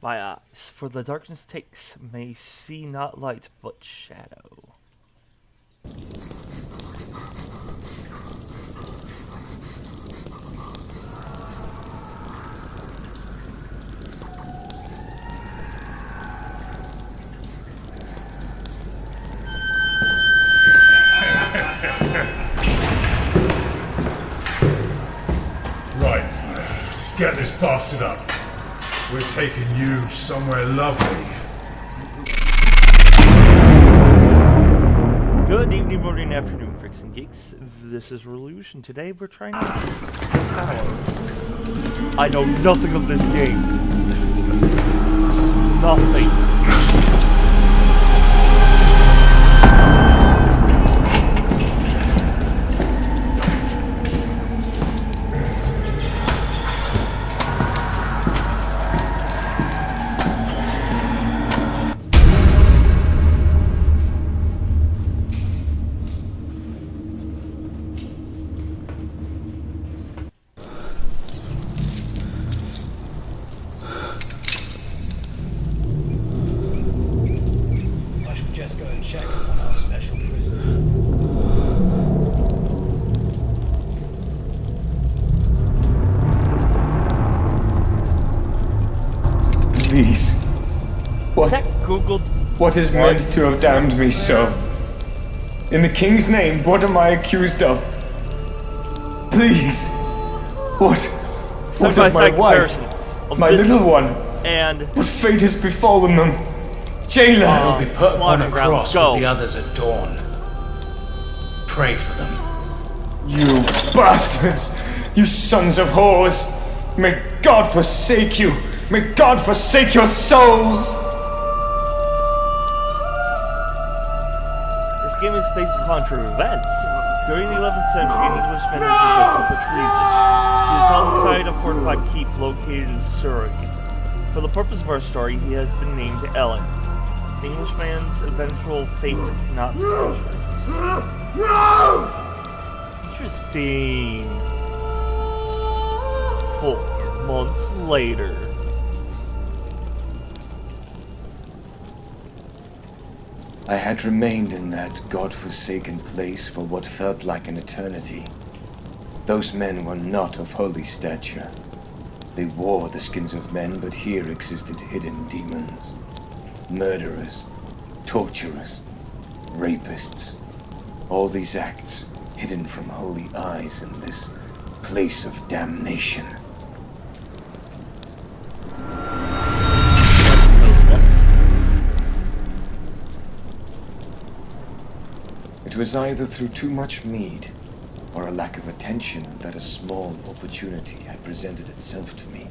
My eyes, for the darkness takes, may see not light but shadow. Right. Get this bastard up. We're taking you somewhere lovely. Good evening, morning, afternoon, freaks and geeks. This is Railuge, and today we're trying to the tower. I know nothing of this game. Nothing. Just go and check on our special prisoner. Please. What? Googled. What is meant to have damned me so? In the king's name, what am I accused of? Please. What? What of my wife? My little one? And what fate has befallen them? Jailer! They'll be put on a ground, cross go. with the others at dawn. Pray for them. You bastards! You sons of whores! May God forsake you! May God forsake your souls! this game is based upon true events. During the 11th century, an Englishman entered for treason. He is outside a fortified keep located in Surrey. For the purpose of our story, he has been named Ellen. The Englishman's eventual fate not mentioned. Interesting. 4 months later. I had remained in that God-forsaken place for what felt like an eternity. Those men were not of holy stature. They wore the skins of men, but here existed hidden demons. Murderers, torturers, rapists. All these acts hidden from holy eyes in this place of damnation. It was either through too much mead or a lack of attention that a small opportunity had presented itself to me.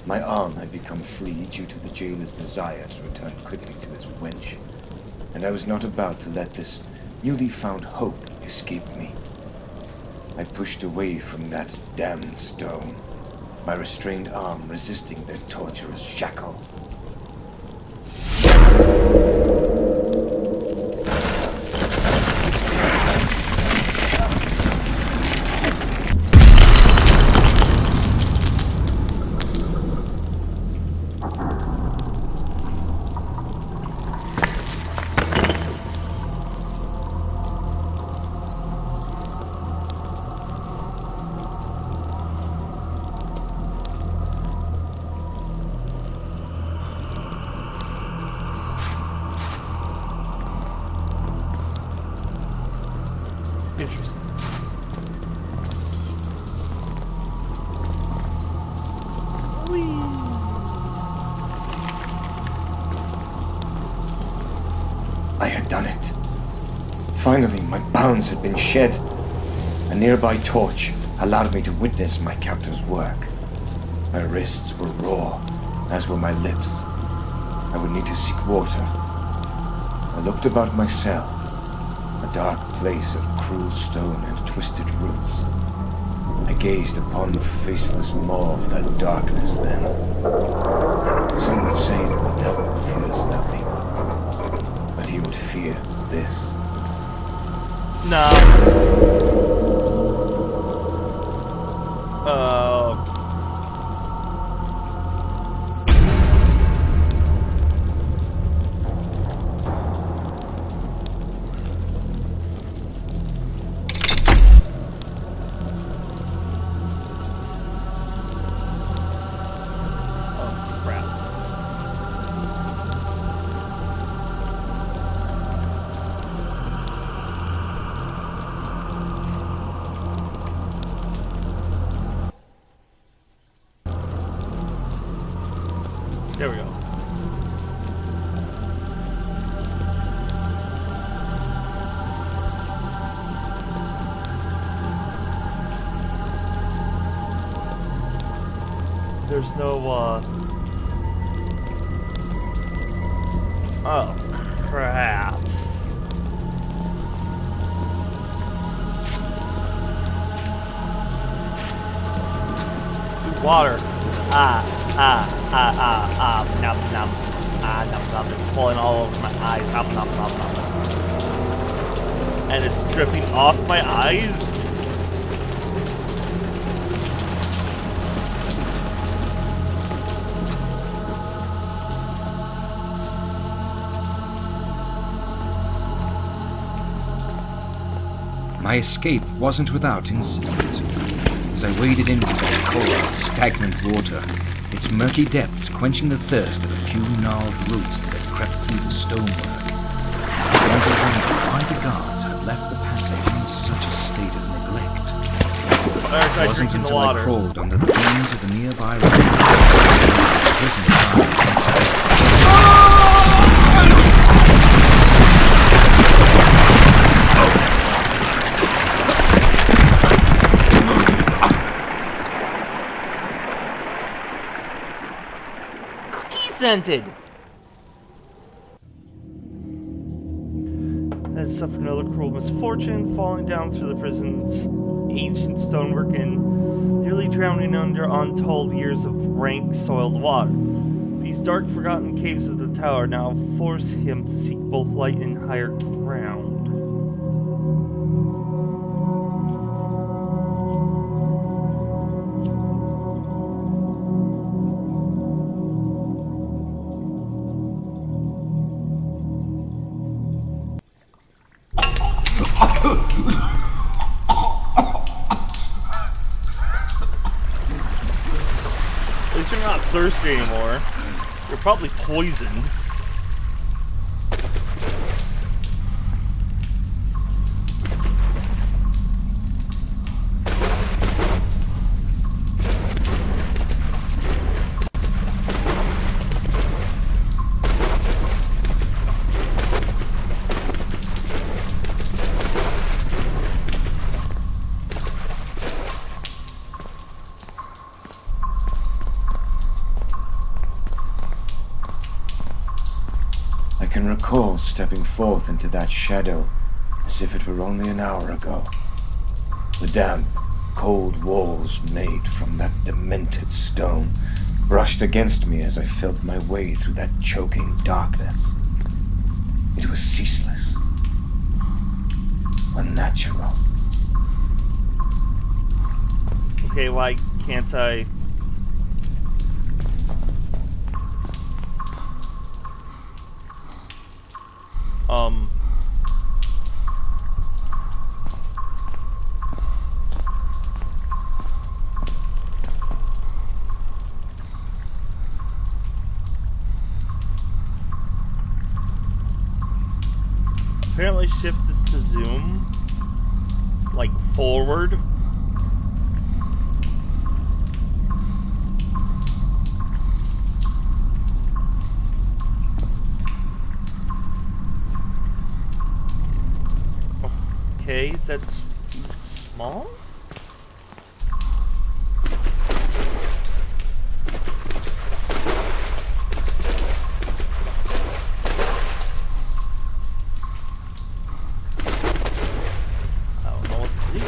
My arm had become free due to the jailer's desire to return quickly to his wench, and I was not about to let this newly found hope escape me. I pushed away from that damned stone, my restrained arm resisting their torturous shackle. Interesting. I had done it. Finally, my bounds had been shed. A nearby torch allowed me to witness my captor's work. My wrists were raw, as were my lips. I would need to seek water. I looked about my cell, a dark place of cruel stone and twisted roots. I gazed upon the faceless maw of that darkness then. Some would say that the devil fears nothing, but he would fear this. Nah. There we go. There's no, oh, crap. Water. Nom nom. Nom nom. It's falling all over my eyes. Nom nom nom nom. And it's dripping off my eyes. My escape wasn't without incident. As I waded into that cold, stagnant water, its murky depths quenching the thirst of a few gnarled roots that had crept through the stonework, I began to wonder why the guards had left the passage in such a state of neglect. It wasn't until I crawled under the beams of the nearby rock the prison guard princess. Scented. Has suffered another cruel misfortune, falling down through the prison's ancient stonework and nearly drowning under untold years of rank, soiled water. These dark, forgotten caves of the tower now force him to seek both light and higher ground. At least you're not thirsty anymore. You're probably poisoned. I can recall stepping forth into that shadow as if it were only an hour ago. The damp, cold walls made from that demented stone brushed against me as I felt my way through that choking darkness. It was ceaseless, unnatural. Okay, why can't I? Apparently shift is to zoom, like forward. Okay, that's too small? I don't know what to do.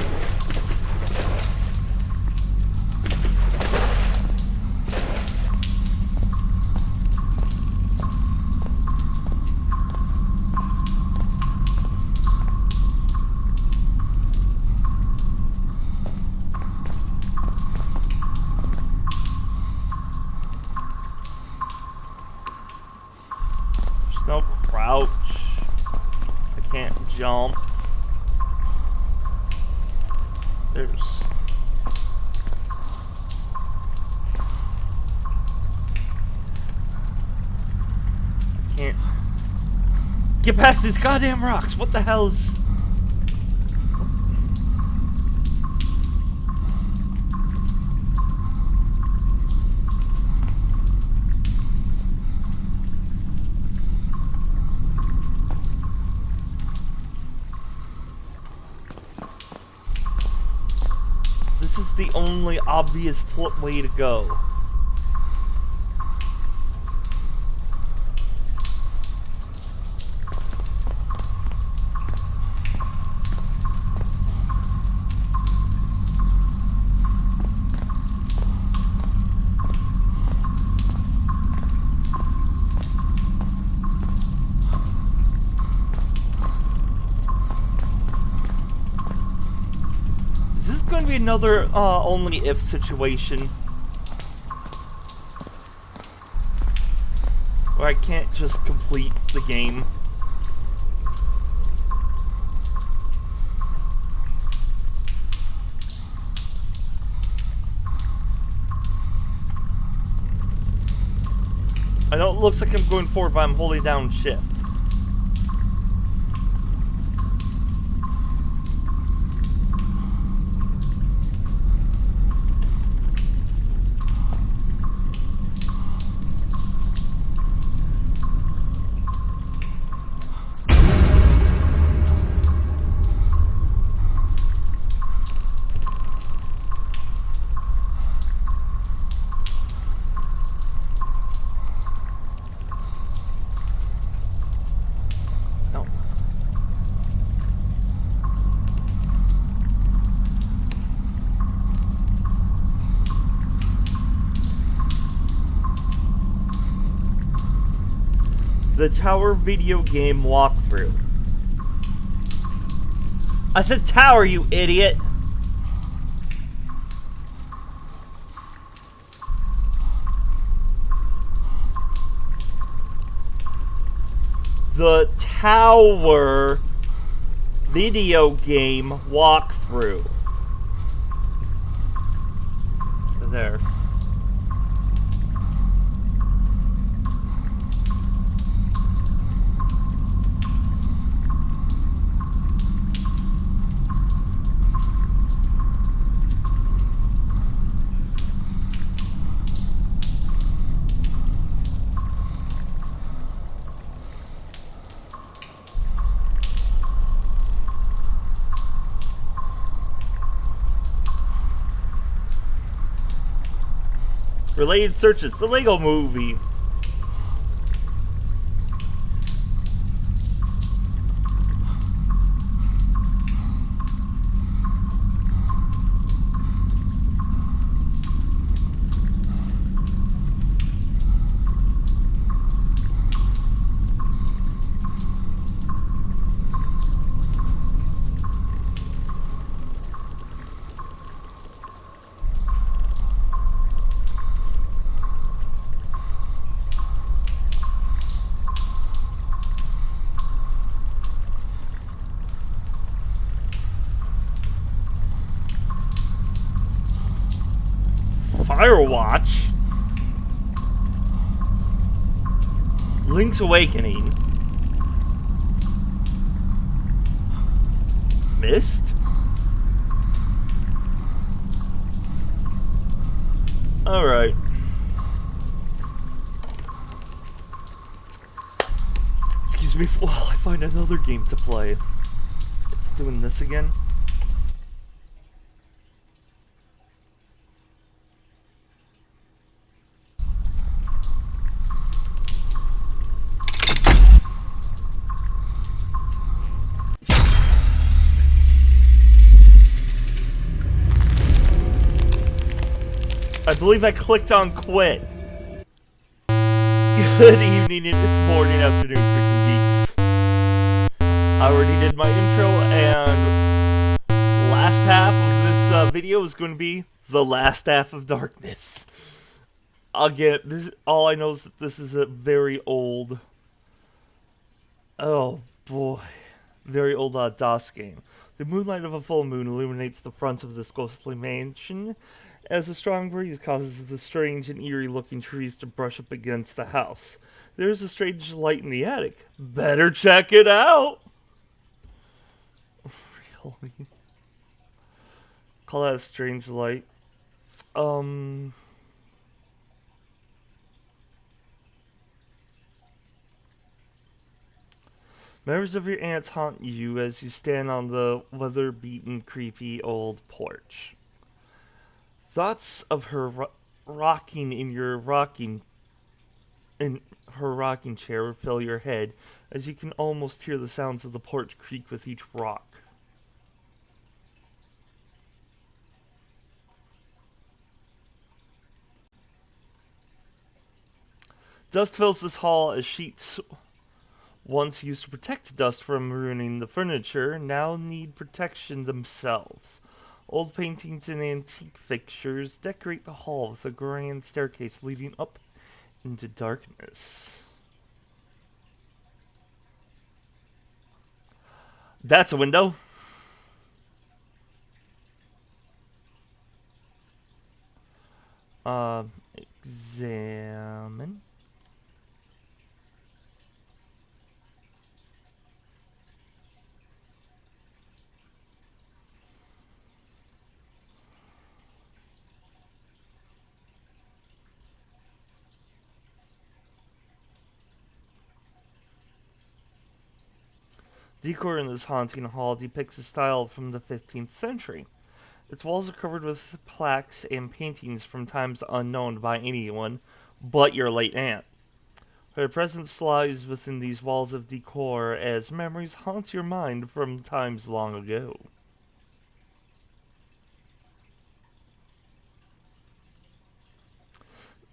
There's no crouch. I can't jump. There's... I can't... Get past these goddamn rocks! What the hell's... only obvious way to go. Going to be another only if situation where I can't just complete the game. I know it looks like I'm going forward, but I'm holding down shift. The Tower video game walkthrough. I said tower, you idiot! The Tower video game walkthrough. There. Related searches. The Lego Movie. Firewatch, Link's Awakening, Mist, alright. Excuse me while I find another game to play. It's doing this again. I believe I clicked on quit. Good evening, it's morning, afternoon, freaking geeks. I already did my intro, and last half of this video is going to be the last half of Darkness. Again, all I know is that this is a very old, oh boy, very old DOS game. The moonlight of a full moon illuminates the front of this ghostly mansion, as a strong breeze causes the strange and eerie-looking trees to brush up against the house. There's a strange light in the attic. Better check it out! Really? Call that a strange light. Members of your aunts haunt you as you stand on the weather-beaten, creepy old porch. Thoughts of her rocking in her rocking chair fill your head as you can almost hear the sounds of the porch creak with each rock. Dust fills this hall as sheets once used to protect dust from ruining the furniture now need protection themselves. Old paintings and antique fixtures decorate the hall with a grand staircase leading up into darkness. That's a window. Examine. Decor in this haunting hall depicts a style from the 15th century. Its walls are covered with plaques and paintings from times unknown by anyone but your late aunt. Her presence lies within these walls of decor as memories haunt your mind from times long ago.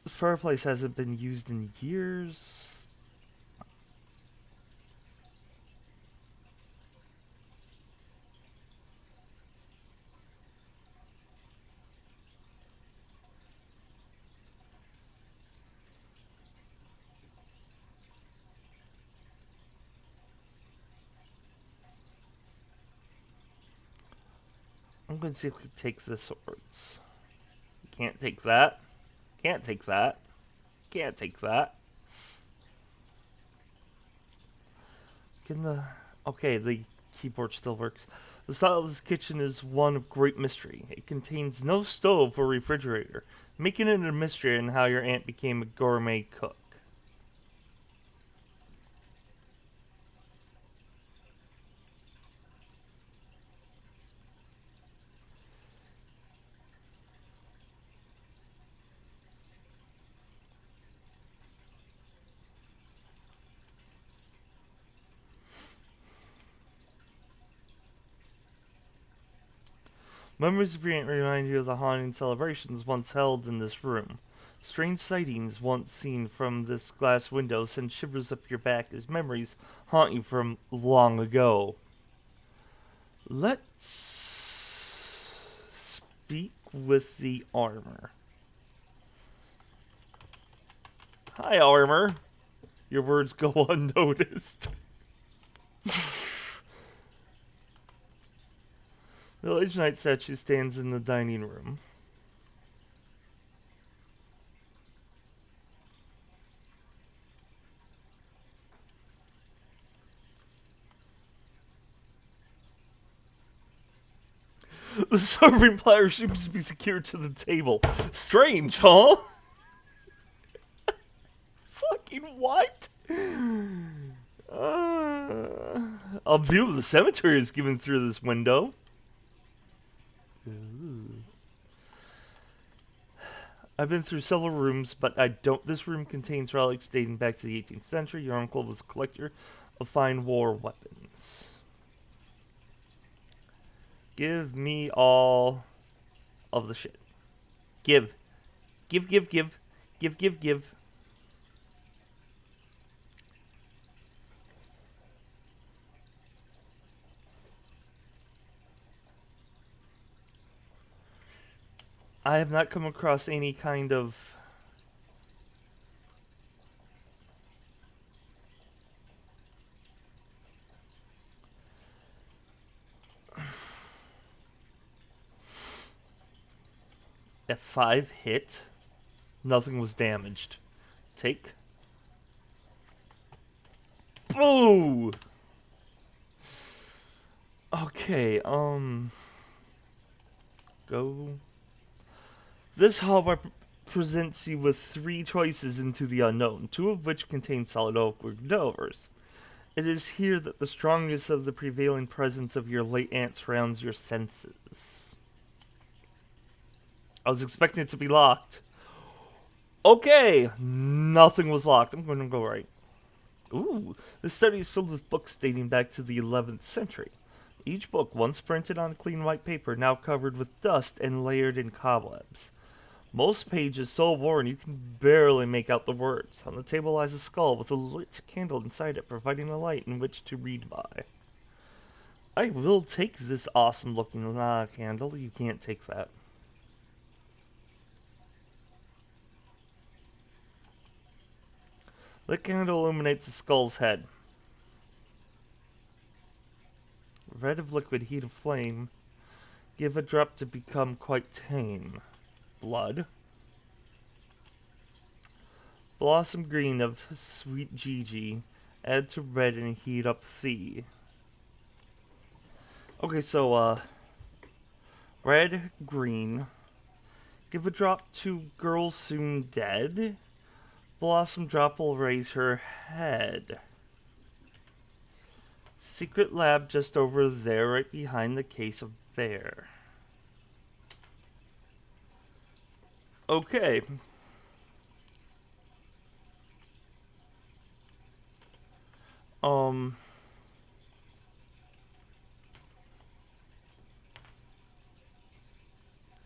This fireplace hasn't been used in years. I'm going to see if we can take the swords. Can't take that. Can't take that. Can't take that. Can the... Okay, the keyboard still works. The style of this kitchen is one of great mystery. It contains no stove or refrigerator, making it a mystery in how your aunt became a gourmet cook. Memories of your aunt remind you of the haunting celebrations once held in this room. Strange sightings once seen from this glass window send shivers up your back as memories haunt you from long ago. Let's speak with the armor. Hi, armor. Your words go unnoticed. The Railuge Knight statue stands in the dining room. The serving platter seems to be secured to the table. Strange, huh? Fucking what? A view of the cemetery is given through this window. Ooh. I've been through several rooms, but this room contains relics dating back to the 18th century. Your uncle was a collector of fine war weapons. Give me all of the shit. Give. Give, give, give. Give, give, give. I have not come across any kind of F5 hit. Nothing was damaged. Take. Boo! Okay, go. This hall presents you with 3 choices into the unknown, 2 of which contain solid oak doors. It is here that the strongest of the prevailing presence of your late aunt surrounds your senses. I was expecting it to be locked. Okay, nothing was locked. I'm going to go right. Ooh, this study is filled with books dating back to the 11th century. Each book, once printed on clean white paper, now covered with dust and layered in cobwebs. Most pages so worn you can barely make out the words. On the table lies a skull with a lit candle inside it, providing a light in which to read by. I will take this awesome looking candle. You can't take that. The candle illuminates the skull's head. Red of liquid, heat of flame. Give a drop to become quite tame. Blood. Blossom green of sweet Gigi. Add to red and heat up thee. Okay, so, red, green. Give a drop to girl soon dead. Blossom drop will raise her head. Secret lab just over there, right behind the case of bear. Okay.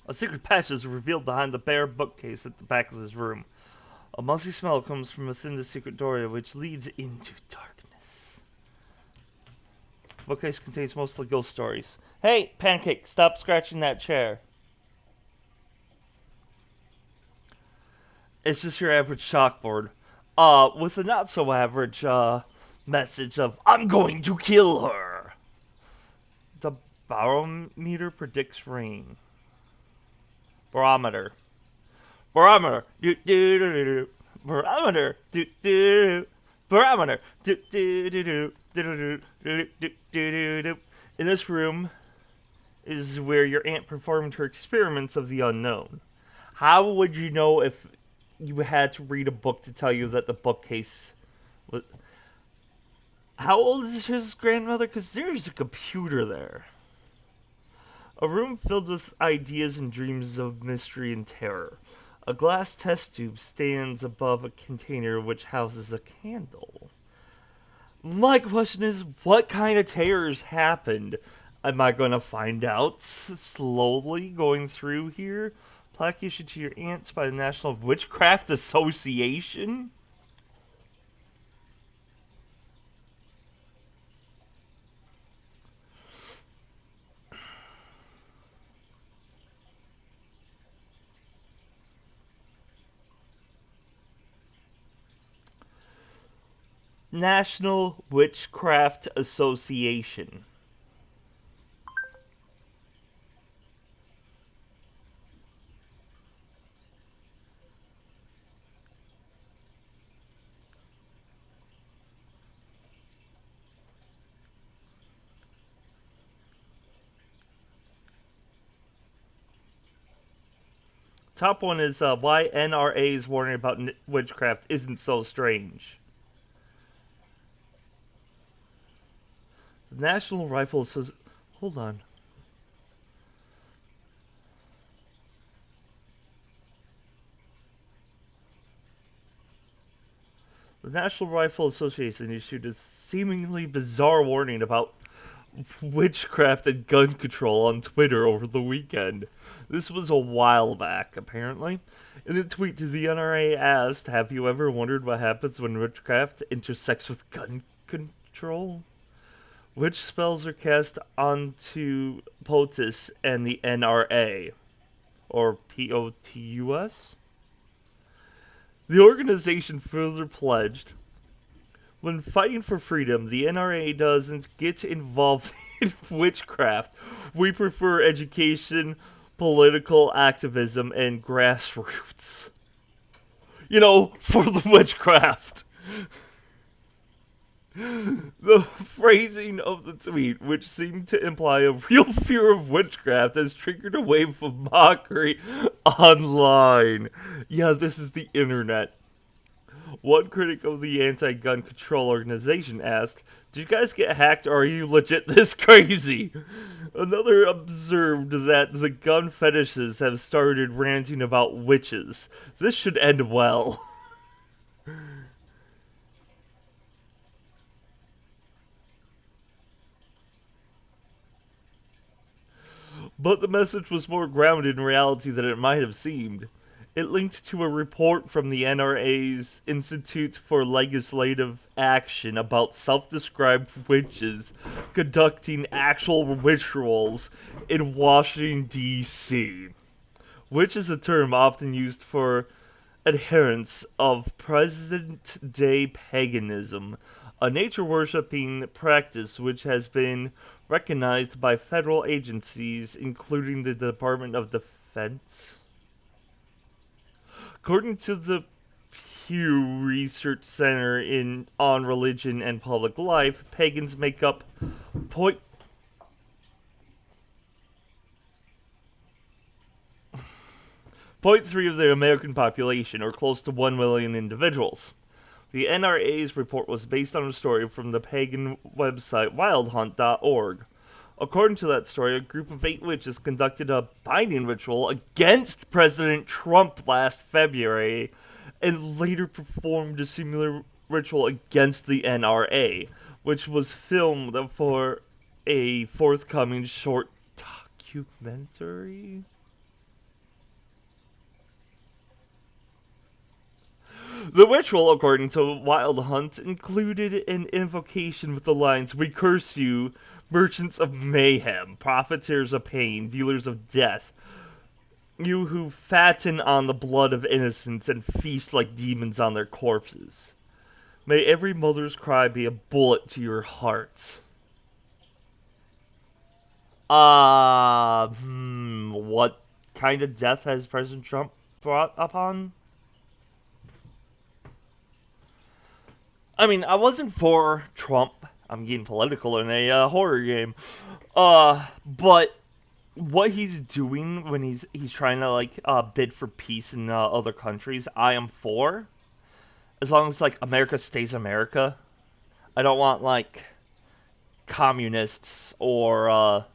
A secret passage is revealed behind the bare bookcase at the back of this room. A musty smell comes from within the secret doorway, which leads into darkness. The bookcase contains mostly ghost stories. Hey, Pancake, stop scratching that chair. It's just your average chalkboard. With a not-so-average, message of, I'm going to kill her! The barometer predicts rain. Barometer. Barometer. Do do do do do. Barometer. Do do. Barometer. Do do do do do do do do do. In this room is where your aunt performed her experiments of the unknown. How would you know if you had to read a book to tell you that the bookcase was... How old is his grandmother? Because there's a computer there. A room filled with ideas and dreams of mystery and terror. A glass test tube stands above a container which houses a candle. My question is, what kind of terrors happened? Am I going to find out slowly going through here? Plaque issued to your aunts by the National Witchcraft Association? National Witchcraft Association. Top one is why NRA's warning about witchcraft isn't so strange. The National Rifle Association. Hold on. The National Rifle Association issued a seemingly bizarre warning about witchcraft and gun control on Twitter over the weekend. This was a while back, apparently. In a tweet, the NRA asked, have you ever wondered what happens when witchcraft intersects with gun control? Which spells are cast onto POTUS and the NRA? Or POTUS? The organization further pledged, when fighting for freedom, the NRA doesn't get involved in witchcraft. We prefer education, political activism, and grassroots. You know, for the witchcraft. The phrasing of the tweet, which seemed to imply a real fear of witchcraft, has triggered a wave of mockery online. Yeah, this is the internet. One critic of the anti-gun control organization asked, "Did you guys get hacked or are you legit this crazy?" Another observed that the gun fetishes have started ranting about witches. This should end well. But the message was more grounded in reality than it might have seemed. It linked to a report from the NRA's Institute for Legislative Action about self-described witches conducting actual rituals in Washington, D.C. Witch is a term often used for adherents of present-day paganism, a nature-worshipping practice which has been recognized by federal agencies, including the Department of Defense. According to the Pew Research Center on Religion and Public Life, pagans make up 0.3% of the American population, or close to 1 million individuals. The NRA's report was based on a story from the pagan website wildhunt.org. According to that story, a group of 8 witches conducted a binding ritual against President Trump last February, and later performed a similar ritual against the NRA, which was filmed for a forthcoming short documentary. The ritual, according to Wild Hunt, included an invocation with the lines, "We curse you, merchants of mayhem, profiteers of pain, dealers of death, you who fatten on the blood of innocents and feast like demons on their corpses. May every mother's cry be a bullet to your hearts." What kind of death has President Trump brought upon? I mean, I wasn't for Trump. I'm getting political in a horror game. But what he's doing when he's trying to bid for peace in other countries, I am for. As long as America stays America. I don't want communists or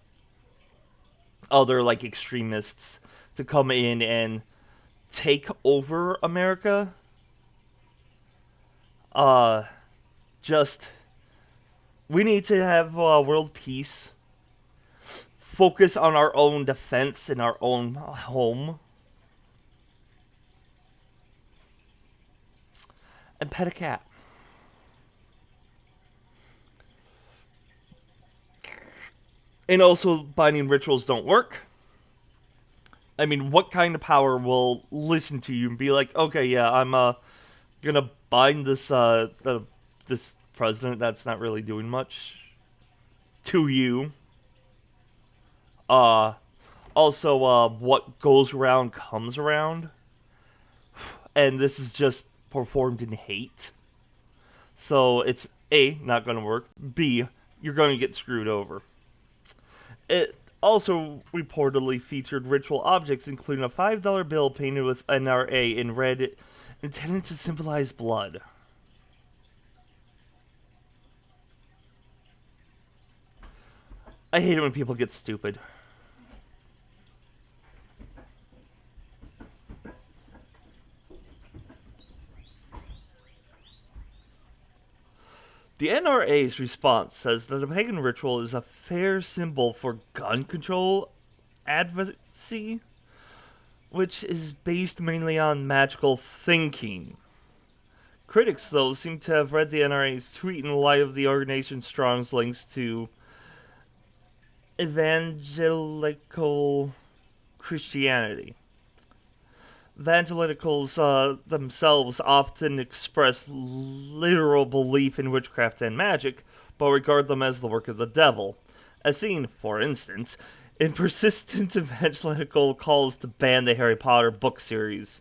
other extremists to come in and take over America. We need to have world peace. Focus on our own defense in our own home. And pet a cat. And also, binding rituals don't work. I mean, what kind of power will listen to you and be like, okay, yeah, I'm gonna bind this this president that's not really doing much to you. Also, what goes around comes around, and this is just performed in hate. So it's A, not gonna work. B, you're gonna get screwed over. It also reportedly featured ritual objects, including a $5 bill painted with NRA in red, intended to symbolize blood. I hate it when people get stupid. The NRA's response says that a pagan ritual is a fair symbol for gun control advocacy, which is based mainly on magical thinking. Critics, though, seem to have read the NRA's tweet in light of the organization's strong links to evangelical Christianity. Evangelicals themselves often express literal belief in witchcraft and magic, but regard them as the work of the devil, as seen, for instance, in persistent evangelical calls to ban the Harry Potter book series,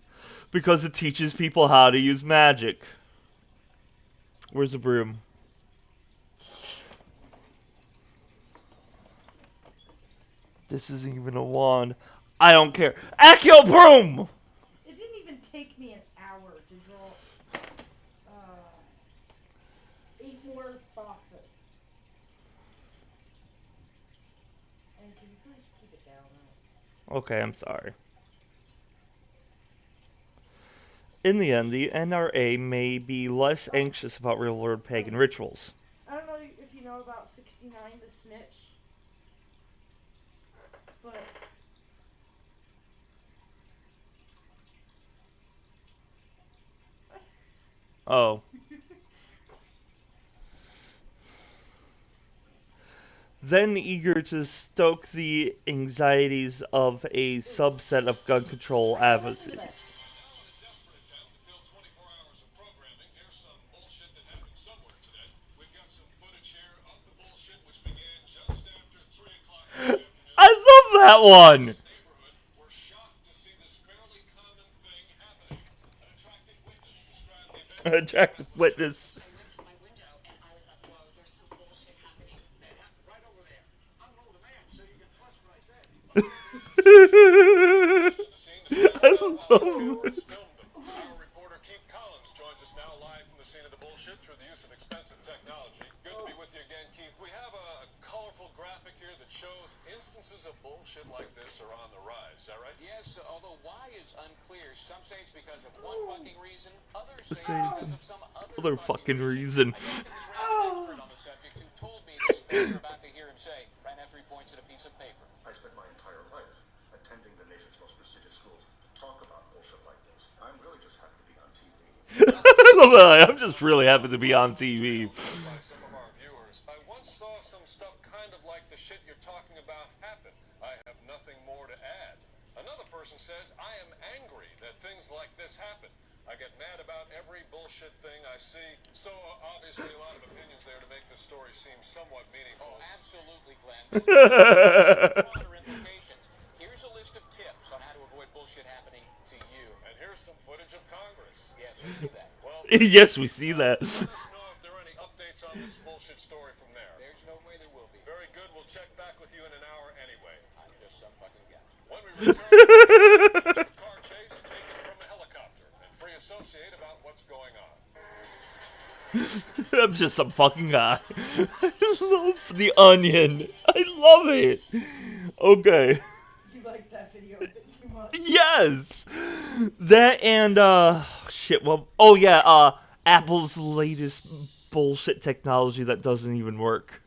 because it teaches people how to use magic. Where's the broom? This isn't even a wand. I don't care. Accio broom! It didn't even take me an hour to draw. more boxes. And can you please keep it down? Okay, I'm sorry. In the end, the NRA may be less anxious about real-world pagan rituals. I don't know if you know about 69 the snitch, but Oh. Then eager to stoke the anxieties of a subset of gun control advocates. I love that one! Attractive witness. I love it. Of bullshit like this are on the rise, is that right? Yes, although why is unclear. Some say it's because of one fucking reason, others say because of some other fucking reason. I talked to this random expert on the subject who told me this thing you're about to hear him say ran after he points at a piece of paper. I spent my entire life attending the nation's most prestigious schools to talk about bullshit like this. I'm really just happy to be on TV. I love that. I'm just really happy to be on TV. By some of our viewers, I once saw some stuff kind of like the shit you're talking about happen. I have nothing more to add. Another person says, I am angry that things like this happen. I get mad about every bullshit thing I see. So obviously a lot of opinions there to make this story seem somewhat meaningful. Oh, absolutely, Glenn. Broader implications. Here's a list of tips on how to avoid bullshit happening to you. And here's some footage of Congress. Yes, we see that. Well, Yes, we see that. let us know if there are any updates on this bullshit story from there. There's no way there will be. Very good. We'll check back with you in an hour anyway. I'm just some fucking guy. When we return, a car chase taken from a helicopter and free associate about what's going on. I'm just some fucking guy. I love The Onion. I love it. Okay. you like that video a bit too much. Yes! That and, shit, well, oh yeah, Apple's latest bullshit technology that doesn't even work.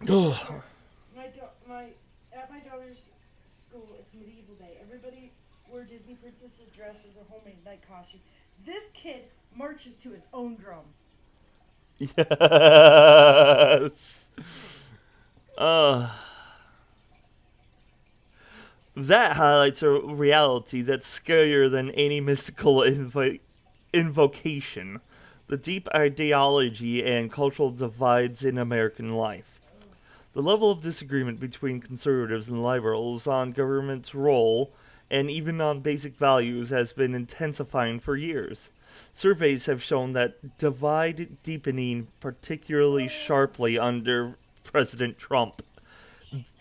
At my daughter's school, it's medieval day. Everybody wore Disney princesses dresses or homemade night costume. This kid marches to his own drum. Yes! That highlights a reality that's scarier than any mystical invocation. The deep ideology and cultural divides in American life. The level of disagreement between conservatives and liberals on government's role and even on basic values has been intensifying for years. Surveys have shown that divide deepening particularly sharply under President Trump.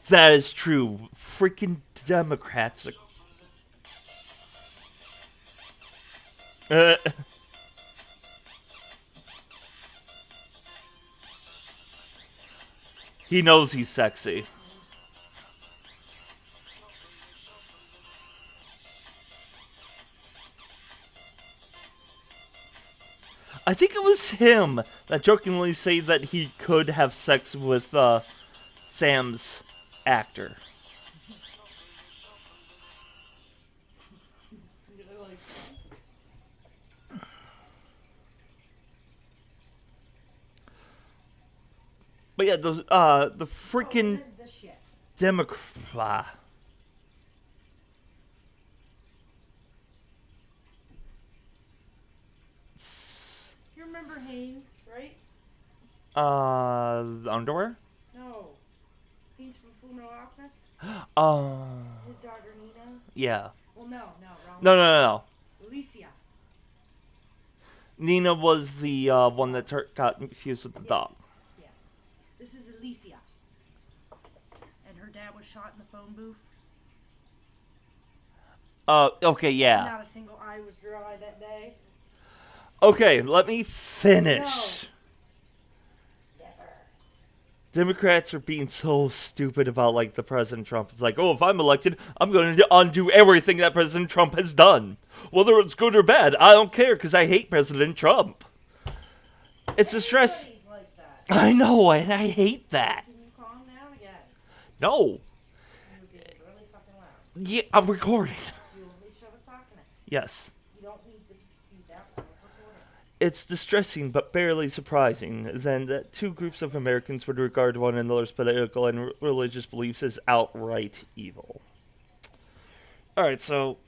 That is true. Freaking Democrats are... He knows he's sexy. I think it was him that jokingly said that he could have sex with Sam's actor. But yeah, those the freaking Democrat. You remember Haynes, right? The underwear? No. Haynes from Full Metal Alchemist? His daughter Nina? Yeah. Well, no, wrong. No. Alicia. Nina was the one that got confused with the dog. Yeah. This is Alicia. And her dad was shot in the phone booth. Okay, yeah. Not a single eye was dry that day. Okay, let me finish. No. Never. Democrats are being so stupid about, like, the President Trump. It's like, oh, if I'm elected, I'm going to undo everything that President Trump has done. Whether it's good or bad, I don't care, because I hate President Trump. It's a stress. Everybody's like that. I know, and I hate that. Can you calm down again? No. You're being really fucking loud. Yeah, I'm recording. You only shove a sock in it. Yes. You don't need to be that loud recording. It's distressing, but barely surprising, then that two groups of Americans would regard one another's political and religious beliefs as outright evil. Alright, so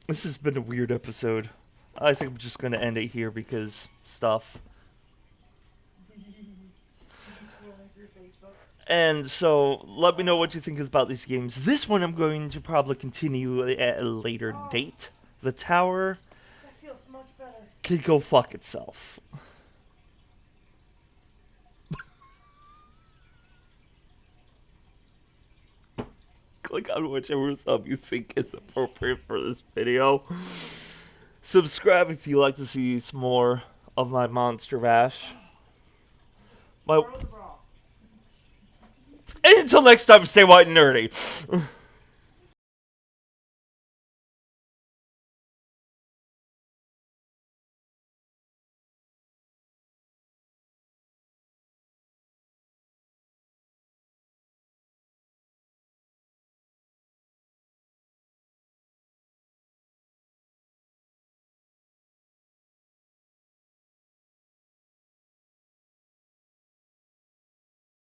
this has been a weird episode. I think I'm just going to end it here because stuff. And so, let me know what you think about these games. This one I'm going to probably continue at a later date. The Tower That feels much better. can go fuck itself. Click on whichever thumb you think is appropriate for this video. Subscribe if you like to see some more of my Monster Bash. Throw the bra. And until next time, stay white and nerdy.